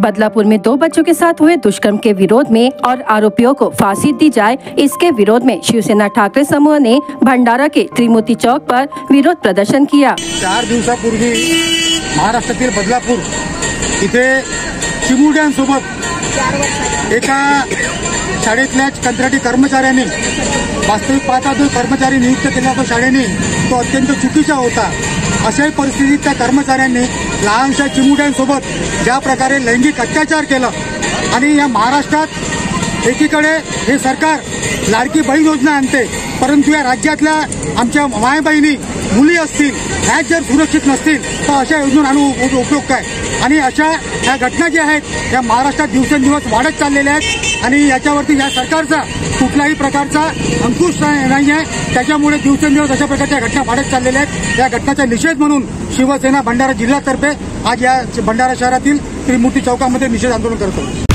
बदलापुर में 2 बच्चों के साथ हुए दुष्कर्म के विरोध में और आरोपियों को फांसी दी जाए, इसके विरोध में शिवसेना ठाकरे समूह ने भंडारा के त्रिमूर्ति चौक पर विरोध प्रदर्शन किया। 4 दिवसापूर्वी महाराष्ट्रातील बदलापूर इथे चिमुरड्यांसोबत एका शाळेतल्या कंत्राटी कर्मचाऱ्यांनी वास्तविक पाहता जो कर्मचारी नियुक्त केला होता शाळेने तो अत्यंत चुकीचा होता। अशाही परिस्थितीत त्या कर्मचाऱ्यांनी लहानशा चिमुरड्यांसोबत ज्या प्रकारे लैंगिक अत्याचार केला आणि या महाराष्ट्रात एकीकडे हे सरकार लाडकी बहीण योजना आणते, परंतु या राज्यातल्या आमच्या मायबहिणी मुली असतील ह्या जर सुरक्षित नसतील तर अशा योजना आणून उपयोग काय। आणि अशा ह्या घटना ज्या आहेत या महाराष्ट्रात दिवसेंदिवस वाढत चाललेल्या आहेत आणि याच्यावरती या सरकारचा कुठल्याही प्रकारचा अंकुश नाही आहे। त्याच्यामुळे दिवसेंदिवस अशा प्रकारच्या घटना वाढत चाललेल्या आहेत। या घटनाचा निषेध म्हणून शिवसेना भंडारा जिल्ह्यातर्फे आज या भंडारा शहरातील त्रिमूर्ती चौकामध्ये निषेध आंदोलन करतो।